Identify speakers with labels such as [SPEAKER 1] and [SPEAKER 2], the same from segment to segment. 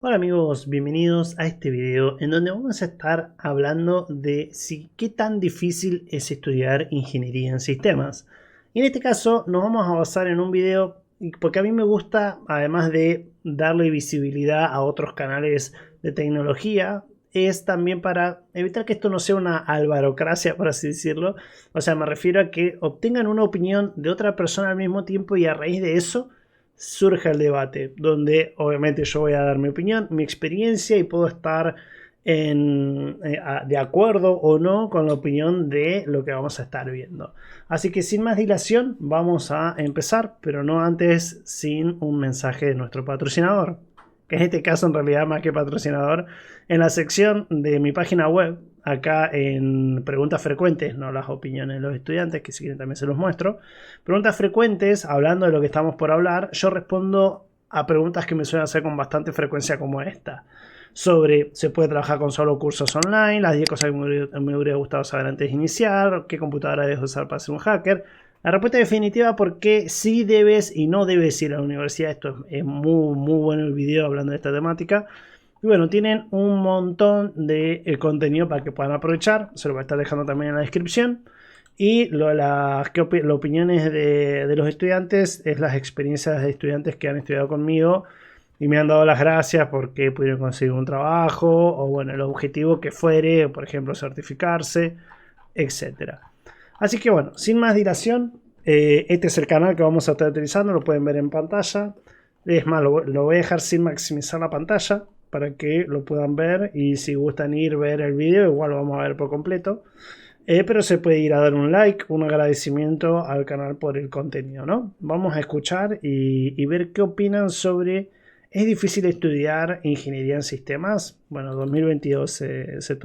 [SPEAKER 1] Hola amigos, bienvenidos a este video en donde vamos a estar hablando de qué tan difícil es estudiar ingeniería en sistemas. Y en este caso nos vamos a basar en un video porque a mí me gusta, además de darle visibilidad a otros canales de tecnología, es también para evitar que esto no sea una alvarocracia, por así decirlo. O sea, me refiero a que obtengan una opinión de otra persona al mismo tiempo y a raíz de eso surge el debate, donde obviamente yo voy a dar mi opinión, mi experiencia y puedo estar de acuerdo o no con la opinión de lo que vamos a estar viendo. Así que sin más dilación vamos a empezar, pero no antes sin un mensaje de nuestro patrocinador, que en este caso en realidad más que patrocinador, en la sección de mi página web, acá en preguntas frecuentes, no las opiniones de los estudiantes, que si quieren también se los muestro. Preguntas frecuentes, hablando de lo que estamos por hablar, yo respondo a preguntas que me suelen hacer con bastante frecuencia como esta. Sobre, ¿se puede trabajar con solo cursos online? Las 10 cosas que me hubiera gustado saber antes de iniciar. ¿Qué computadora debes usar para ser un hacker? La respuesta definitiva, por qué sí debes y no debes ir a la universidad. Esto es muy, muy bueno el video hablando de esta temática. Y bueno, tienen un montón de contenido para que puedan aprovechar. Se lo voy a estar dejando también en la descripción. Y las opiniones de los estudiantes es las experiencias de estudiantes que han estudiado conmigo y me han dado las gracias porque pudieron conseguir un trabajo o bueno, el objetivo que fuere, por ejemplo, certificarse, etcétera. Así que bueno, sin más dilación, este es el canal que vamos a estar utilizando, lo pueden ver en pantalla. Es más, lo voy a dejar sin maximizar la pantalla para que lo puedan ver y si gustan ir a ver el video, igual lo vamos a ver por completo. Pero se puede ir a dar un like, un agradecimiento al canal por el contenido, ¿no? Vamos a escuchar y ver qué opinan sobre ¿es difícil estudiar ingeniería en sistemas? Bueno, 2022 se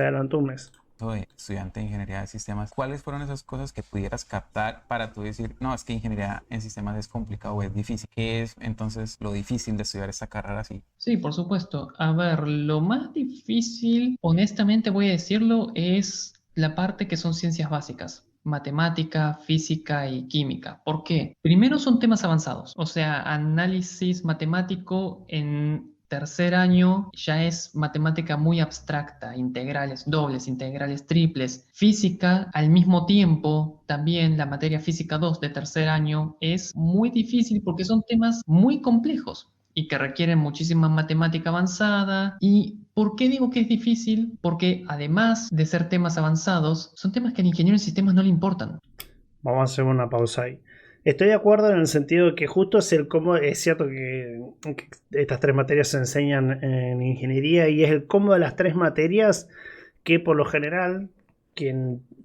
[SPEAKER 1] adelantó un mes.
[SPEAKER 2] De estudiante de ingeniería de sistemas, ¿cuáles fueron esas cosas que pudieras captar para tú decir, no, es que ingeniería en sistemas es complicado o es difícil? ¿Qué es entonces lo difícil de estudiar esta carrera así?
[SPEAKER 3] Sí, por supuesto. A ver, lo más difícil, honestamente voy a decirlo, es la parte que son ciencias básicas, matemática, física y química. ¿Por qué? Primero son temas avanzados, o sea, análisis matemático en tercer año ya es matemática muy abstracta, integrales dobles, integrales triples. Física, al mismo tiempo, también la materia física 2 de tercer año es muy difícil porque son temas muy complejos y que requieren muchísima matemática avanzada. ¿Y por qué digo que es difícil? Porque además de ser temas avanzados, son temas que al ingeniero en sistemas no le importan.
[SPEAKER 1] Vamos a hacer una pausa ahí. Estoy de acuerdo en el sentido de que justo es el cómo, es cierto que estas tres materias se enseñan en ingeniería y es el cómo de las tres materias que por lo general,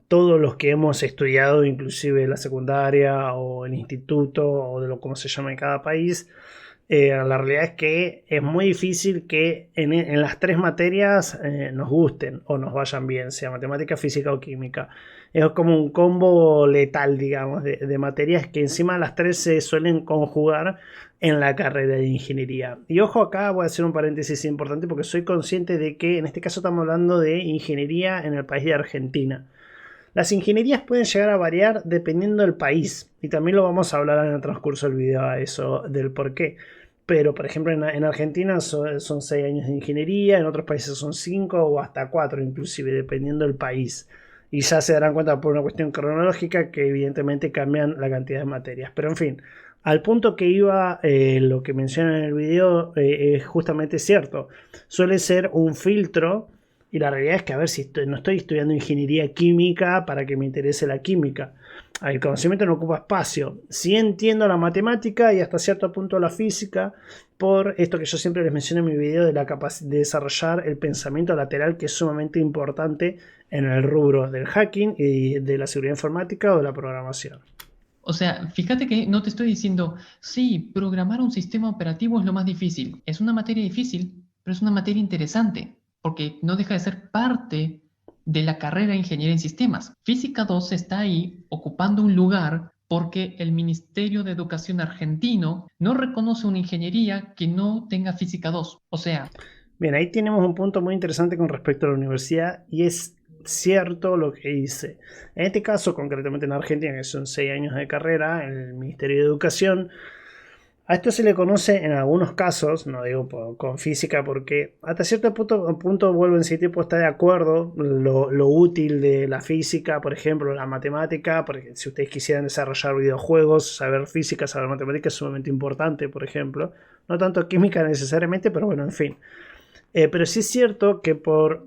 [SPEAKER 1] todos los que hemos estudiado, inclusive la secundaria o el instituto o de lo como se llama en cada país, la realidad es que es muy difícil que en las tres materias nos gusten o nos vayan bien, sea matemática, física o química. Es como un combo letal, digamos, de materias que encima las tres se suelen conjugar en la carrera de ingeniería. Y ojo, acá voy a hacer un paréntesis importante porque soy consciente de que en este caso estamos hablando de ingeniería en el país de Argentina. Las ingenierías pueden llegar a variar dependiendo del país y también lo vamos a hablar en el transcurso del video a eso del por qué. Pero por ejemplo en Argentina son 6 años de ingeniería, en otros países son 5 o hasta 4 inclusive, dependiendo del país. Y ya se darán cuenta por una cuestión cronológica que evidentemente cambian la cantidad de materias. Pero en fin, al punto que iba, lo que menciona en el video es justamente cierto. Suele ser un filtro y la realidad es que a ver si no estoy estudiando ingeniería química para que me interese la química. El conocimiento no ocupa espacio. Sí entiendo la matemática y hasta cierto punto la física por esto que yo siempre les mencioné en mi video de la capacidad de desarrollar el pensamiento lateral que es sumamente importante en el rubro del hacking y de la seguridad informática o de la programación.
[SPEAKER 3] O sea, fíjate que no te estoy diciendo, sí, programar un sistema operativo es lo más difícil. Es una materia difícil, pero es una materia interesante, porque no deja de ser parte de la carrera de ingeniería en sistemas. Física 2 está ahí ocupando un lugar porque el Ministerio de Educación argentino no reconoce una ingeniería que no tenga Física 2. O sea,
[SPEAKER 1] Bien, ahí tenemos un punto muy interesante con respecto a la universidad y es cierto lo que dice. En este caso, concretamente en Argentina, que son 6 años de carrera, el Ministerio de Educación A esto se le conoce en algunos casos, no digo con física, porque hasta cierto punto vuelvo en sí tipo está de acuerdo lo útil de la física, por ejemplo, la matemática, porque si ustedes quisieran desarrollar videojuegos, saber física, saber matemática es sumamente importante, por ejemplo. No tanto química necesariamente, pero bueno, en fin. Pero sí es cierto que por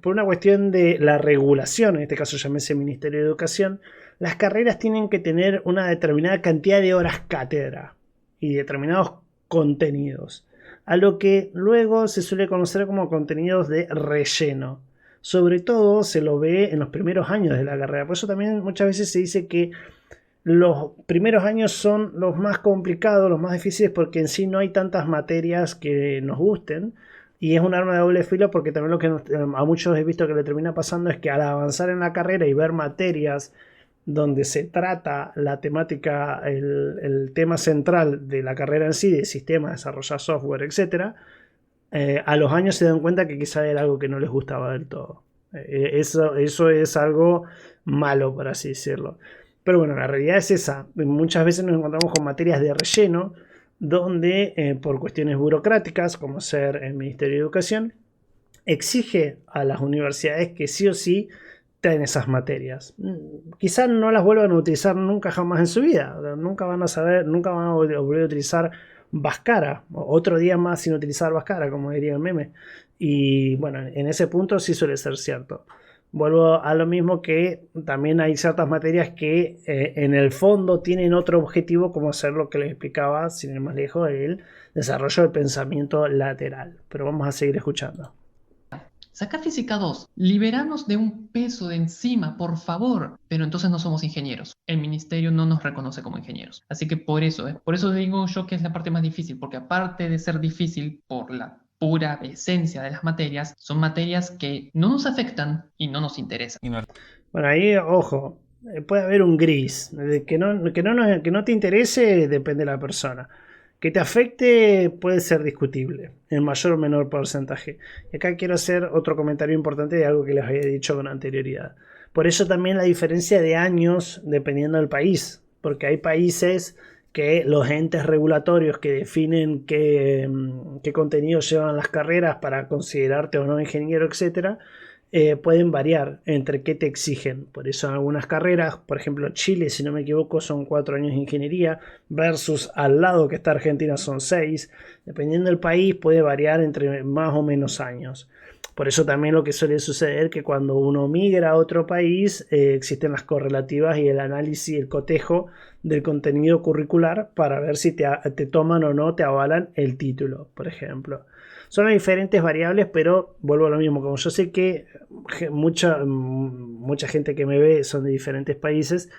[SPEAKER 1] una cuestión de la regulación, en este caso llámese Ministerio de Educación, las carreras tienen que tener una determinada cantidad de horas cátedra y determinados contenidos, a lo que luego se suele conocer como contenidos de relleno. Sobre todo se lo ve en los primeros años de la carrera. Por eso también muchas veces se dice que los primeros años son los más complicados, los más difíciles, porque en sí no hay tantas materias que nos gusten. Y es un arma de doble filo porque también lo que a muchos he visto que le termina pasando es que al avanzar en la carrera y ver materias donde se trata la temática, el tema central de la carrera en sí, de sistemas, desarrollar software, etc., a los años se dan cuenta que quizá era algo que no les gustaba del todo. Eso es algo malo, por así decirlo. Pero bueno, la realidad es esa. Muchas veces nos encontramos con materias de relleno donde por cuestiones burocráticas, como ser el Ministerio de Educación, exige a las universidades que sí o sí en esas materias. Quizás no las vuelvan a utilizar nunca jamás en su vida. Nunca van a saber, nunca van a volver a utilizar Bhaskara. Otro día más sin utilizar Bhaskara, como diría el meme. Y bueno, en ese punto sí suele ser cierto. Vuelvo a lo mismo que también hay ciertas materias que en el fondo tienen otro objetivo, como hacer lo que les explicaba, sin ir más lejos, el desarrollo del pensamiento lateral. Pero vamos a seguir escuchando.
[SPEAKER 3] Saca física 2, liberanos de un peso de encima, por favor. Pero entonces no somos ingenieros. El ministerio no nos reconoce como ingenieros. Así que por eso digo yo que es la parte más difícil, porque aparte de ser difícil por la pura esencia de las materias, son materias que no nos afectan y no nos interesan.
[SPEAKER 1] Bueno, ahí, ojo, puede haber un gris. Que no te interese depende de la persona. Que te afecte puede ser discutible, en mayor o menor porcentaje. Y acá quiero hacer otro comentario importante de algo que les había dicho con anterioridad. Por eso también la diferencia de años dependiendo del país. Porque hay países que los entes regulatorios que definen qué contenidos llevan las carreras para considerarte o no ingeniero, etcétera, pueden variar entre qué te exigen. Por eso en algunas carreras, por ejemplo Chile, si no me equivoco, son 4 años de ingeniería versus al lado que está Argentina son 6. Dependiendo del país puede variar entre más o menos años. Por eso también lo que suele suceder que cuando uno migra a otro país existen las correlativas y el análisis, el cotejo del contenido curricular para ver si te toman o no, te avalan el título, por ejemplo. Son diferentes variables, pero vuelvo a lo mismo. Como yo sé que mucha gente que me ve son de diferentes países,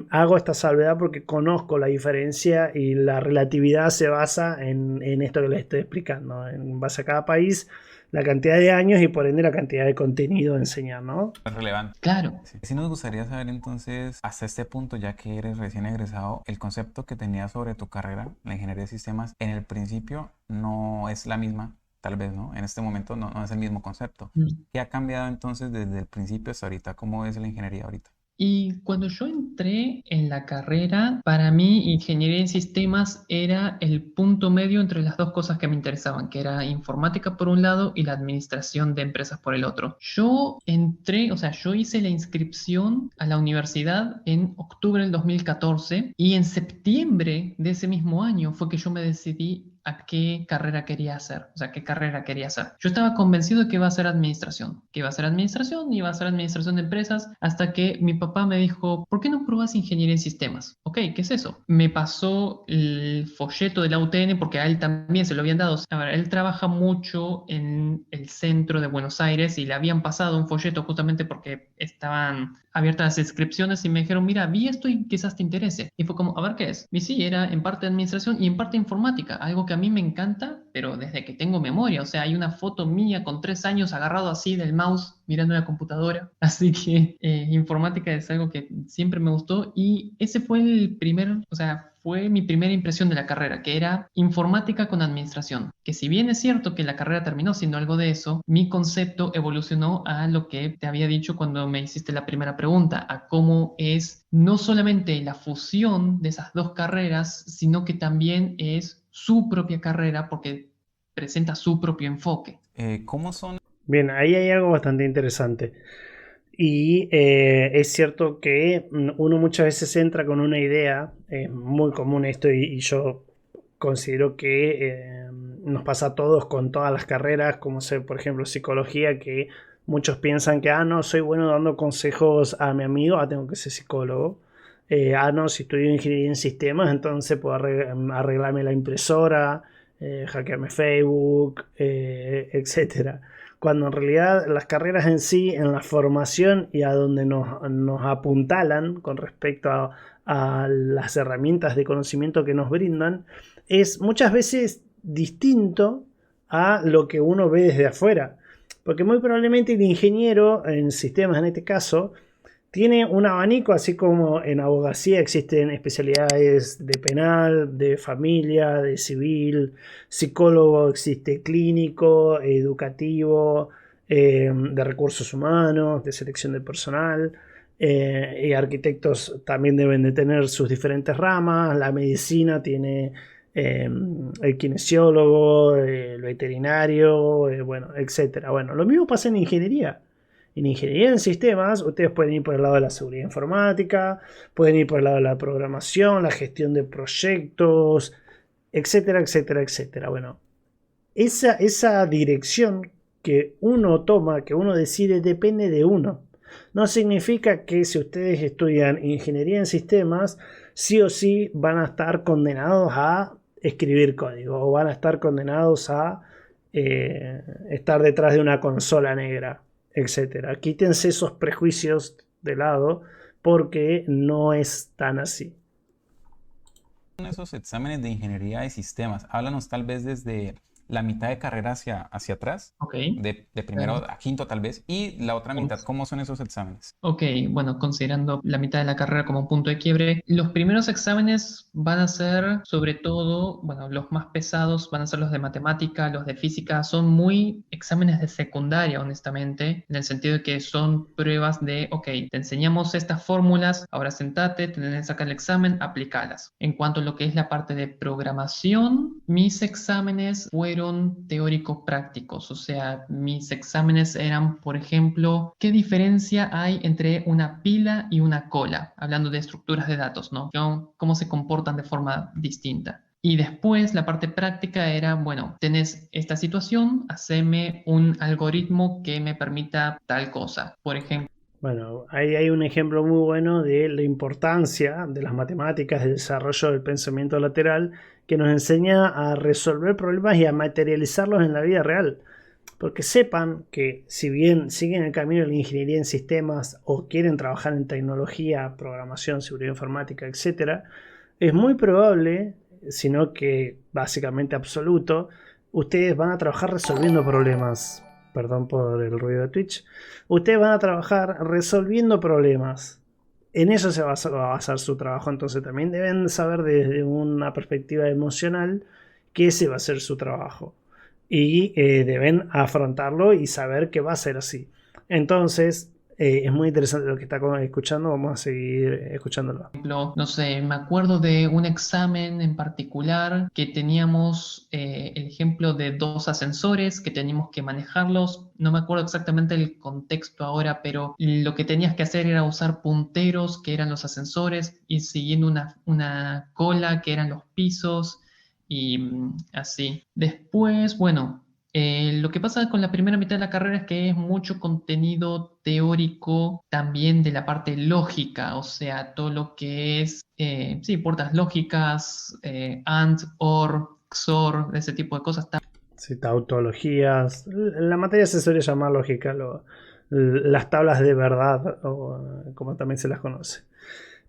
[SPEAKER 1] hago esta salvedad porque conozco la diferencia y la relatividad se basa en esto que les estoy explicando. En base a cada país, la cantidad de años y por ende la cantidad de contenido a enseñar, ¿no?
[SPEAKER 2] Es relevante.
[SPEAKER 3] Claro.
[SPEAKER 2] Sí nos gustaría saber entonces, hasta este punto, ya que eres recién egresado, el concepto que tenías sobre tu carrera, la ingeniería de sistemas, en el principio no es la misma. Tal vez, ¿no? En este momento no es el mismo concepto. ¿Qué ha cambiado entonces desde el principio hasta ahorita? ¿Cómo es la ingeniería ahorita?
[SPEAKER 3] Y cuando yo entré en la carrera, para mí ingeniería en sistemas era el punto medio entre las dos cosas que me interesaban, que era informática por un lado y la administración de empresas por el otro. Yo entré, o sea, yo hice la inscripción a la universidad en octubre del 2014 y en septiembre de ese mismo año fue que yo me decidí a qué carrera quería hacer, o sea, qué carrera quería hacer. Yo estaba convencido de que iba a ser administración, que iba a ser administración, iba a ser administración de empresas, hasta que mi papá me dijo, ¿por qué no pruebas ingeniería en sistemas? Ok, ¿qué es eso? Me pasó el folleto de la UTN porque a él también se lo habían dado. A ver, él trabaja mucho en el centro de Buenos Aires y le habían pasado un folleto justamente porque estaban abiertas las inscripciones y me dijeron, mira, vi esto y quizás te interese. Y fue como, a ver qué es. Y sí, era en parte administración y en parte informática, algo que a mí me encanta, pero desde que tengo memoria. O sea, hay una foto mía con 3 años agarrado así del mouse mirando la computadora. Así que informática es algo que siempre me gustó y ese fue o sea, fue mi primera impresión de la carrera, que era informática con administración. Que si bien es cierto que la carrera terminó siendo algo de eso, mi concepto evolucionó a lo que te había dicho cuando me hiciste la primera pregunta, a cómo es no solamente la fusión de esas dos carreras, sino que también es su propia carrera porque presenta su propio enfoque.
[SPEAKER 2] ¿Cómo son?
[SPEAKER 1] Bien, ahí hay algo bastante interesante. Y es cierto que uno muchas veces entra con una idea, es muy común esto y yo considero que nos pasa a todos con todas las carreras, como ser, por ejemplo, psicología, que muchos piensan que, no, soy bueno dando consejos a mi amigo, tengo que ser psicólogo. No, si estudio ingeniería en sistemas, entonces puedo arreglarme la impresora, hackearme Facebook, etcétera. Cuando en realidad las carreras en sí, en la formación y a donde nos apuntalan con respecto a las herramientas de conocimiento que nos brindan, es muchas veces distinto a lo que uno ve desde afuera. Porque muy probablemente el ingeniero en sistemas, en este caso, tiene un abanico, así como en abogacía existen especialidades de penal, de familia, de civil, psicólogo existe clínico, educativo, de recursos humanos, de selección de personal, y arquitectos también deben de tener sus diferentes ramas, la medicina tiene el kinesiólogo, el veterinario, bueno, etcétera. Bueno, lo mismo pasa en ingeniería. En ingeniería en sistemas, ustedes pueden ir por el lado de la seguridad informática, pueden ir por el lado de la programación, la gestión de proyectos, etcétera, etcétera, etcétera. Bueno, esa dirección que uno toma, que uno decide, depende de uno. No significa que si ustedes estudian ingeniería en sistemas, sí o sí van a estar condenados a escribir código o van a estar condenados a estar detrás de una consola negra, etcétera. Quítense esos prejuicios de lado porque no es tan así.
[SPEAKER 2] Esos exámenes de ingeniería de sistemas? Háblanos tal vez desde la mitad de carrera hacia atrás,
[SPEAKER 3] Ok.
[SPEAKER 2] de primero a quinto tal vez, y la otra mitad, ¿cómo son esos exámenes?
[SPEAKER 3] Ok, bueno, considerando la mitad de la carrera como un punto de quiebre, los primeros exámenes van a ser sobre todo, bueno, los más pesados van a ser los de matemática, los de física, son muy exámenes de secundaria, honestamente, en el sentido de que son pruebas de, ok, te enseñamos estas fórmulas, ahora sentate, tenés que sacar el examen, aplicalas. En cuanto a lo que es la parte de programación, mis exámenes fueron teóricos prácticos, o sea, mis exámenes eran, por ejemplo, ¿qué diferencia hay entre una pila y una cola? Hablando de estructuras de datos, ¿no? ¿Cómo se comportan de forma distinta? Y después la parte práctica era, bueno, tenés esta situación, haceme un algoritmo que me permita tal cosa. Por ejemplo,
[SPEAKER 1] Bueno, ahí hay un ejemplo muy bueno de la importancia de las matemáticas, del desarrollo del pensamiento lateral, que nos enseña a resolver problemas y a materializarlos en la vida real. Porque sepan que si bien siguen el camino de la ingeniería en sistemas o quieren trabajar en tecnología, programación, seguridad informática, etc., es muy probable, sino que básicamente absoluto, ustedes van a trabajar resolviendo problemas. Perdón por el ruido de Twitch. Ustedes van a trabajar resolviendo problemas. En eso va a basar su trabajo. Entonces también deben saber desde una perspectiva emocional que ese va a ser su trabajo. Y deben afrontarlo y saber que va a ser así. Entonces, es muy interesante lo que está escuchando. Vamos a seguir escuchándolo.
[SPEAKER 3] no sé, me acuerdo de un examen en particular que teníamos el ejemplo de dos ascensores que teníamos que manejarlos. No me acuerdo exactamente el contexto ahora, pero lo que tenías que hacer era usar punteros que eran los ascensores y siguiendo una cola que eran los pisos y así. Después, bueno. Lo que pasa con la primera mitad de la carrera es que es mucho contenido teórico también de la parte lógica, o sea, todo lo que es, sí, puertas lógicas, AND, OR, XOR, ese tipo de cosas.
[SPEAKER 1] Sí, tautologías. La materia se suele llamar lógica, las tablas de verdad, o como también se las conoce.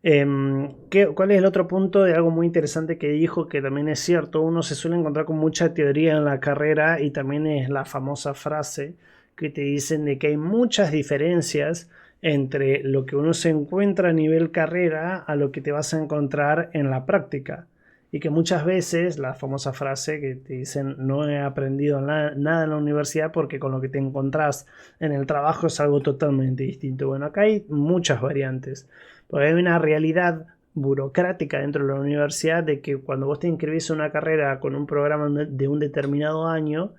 [SPEAKER 1] ¿Cuál es el otro punto de algo muy interesante que dijo, que también es cierto? Uno se suele encontrar con mucha teoría en la carrera y también es la famosa frase que te dicen de que hay muchas diferencias entre lo que uno se encuentra a nivel carrera a lo que te vas a encontrar en la práctica. Y que muchas veces, la famosa frase que te dicen, no he aprendido nada en la universidad porque con lo que te encontrás en el trabajo es algo totalmente distinto. Bueno, acá hay muchas variantes. Porque hay una realidad burocrática dentro de la universidad de que cuando vos te inscribís a una carrera con un programa de un determinado año,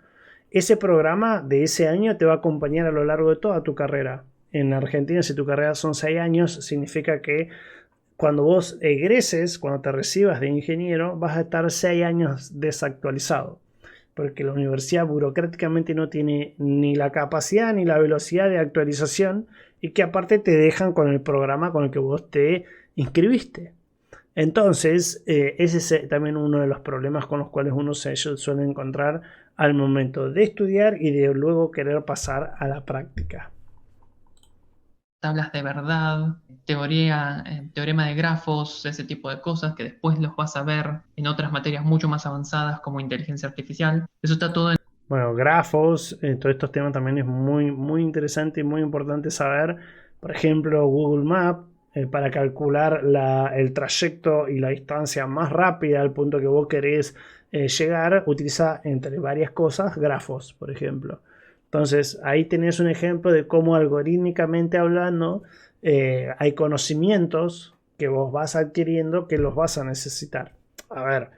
[SPEAKER 1] ese programa de ese año te va a acompañar a lo largo de toda tu carrera. En Argentina, si tu carrera son 6 años, significa que cuando vos egreses, cuando te recibas de ingeniero, vas a estar 6 años desactualizado. Porque la universidad burocráticamente no tiene ni la capacidad ni la velocidad de actualización, y que aparte te dejan con el programa con el que vos te inscribiste. Entonces, ese es también uno de los problemas con los cuales uno se suele encontrar al momento de estudiar y de luego querer pasar a la práctica.
[SPEAKER 3] Tablas de verdad, teorema de grafos, ese tipo de cosas que después los vas a ver en otras materias mucho más avanzadas como inteligencia artificial. Eso está todo en...
[SPEAKER 1] Bueno, grafos, todos estos temas también es muy, muy interesante y muy importante saber. Por ejemplo, Google Maps, para calcular el trayecto y la distancia más rápida al punto que vos querés llegar, utiliza, entre varias cosas, grafos, por ejemplo. Entonces, ahí tenés un ejemplo de cómo algorítmicamente hablando, hay conocimientos que vos vas adquiriendo que los vas a necesitar. A ver,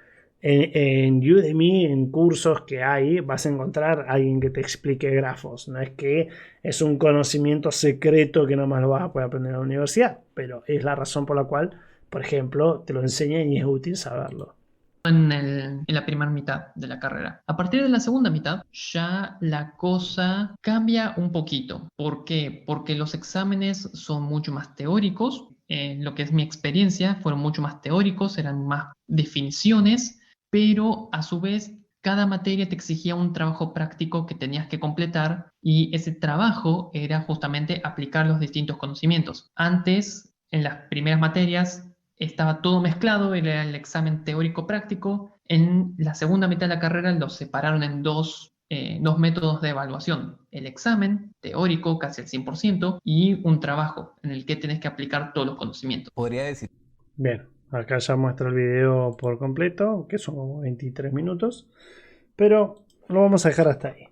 [SPEAKER 1] en Udemy, en cursos que hay, vas a encontrar a alguien que te explique grafos. No es que es un conocimiento secreto que nomás lo vas a poder aprender en la universidad, pero es la razón por la cual, por ejemplo, te lo enseñan y es útil saberlo.
[SPEAKER 3] En la primera mitad de la carrera. A partir de la segunda mitad, ya la cosa cambia un poquito. ¿Por qué? Porque los exámenes son mucho más teóricos. Lo que es mi experiencia, fueron mucho más teóricos, eran más definiciones, pero a su vez cada materia te exigía un trabajo práctico que tenías que completar, y ese trabajo era justamente aplicar los distintos conocimientos. Antes, en las primeras materias, estaba todo mezclado, era el examen teórico práctico. En la segunda mitad de la carrera los separaron en dos métodos de evaluación: el examen teórico, casi al 100%, y un trabajo en el que tenés que aplicar todos los conocimientos.
[SPEAKER 2] Podría decir.
[SPEAKER 1] Bien, acá ya muestra el video por completo, que son como 23 minutos, pero lo vamos a dejar hasta ahí.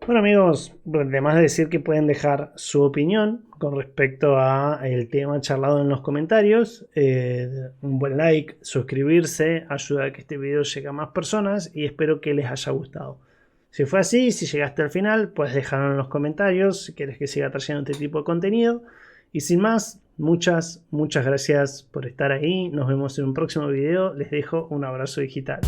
[SPEAKER 1] Bueno amigos, además de decir que pueden dejar su opinión con respecto a el tema charlado en los comentarios, un buen like, suscribirse, ayuda a que este video llegue a más personas y espero que les haya gustado. Si fue así, si llegaste al final, puedes dejarlo en los comentarios si quieres que siga trayendo este tipo de contenido. Y sin más, muchas gracias por estar ahí. Nos vemos en un próximo video. Les dejo un abrazo digital.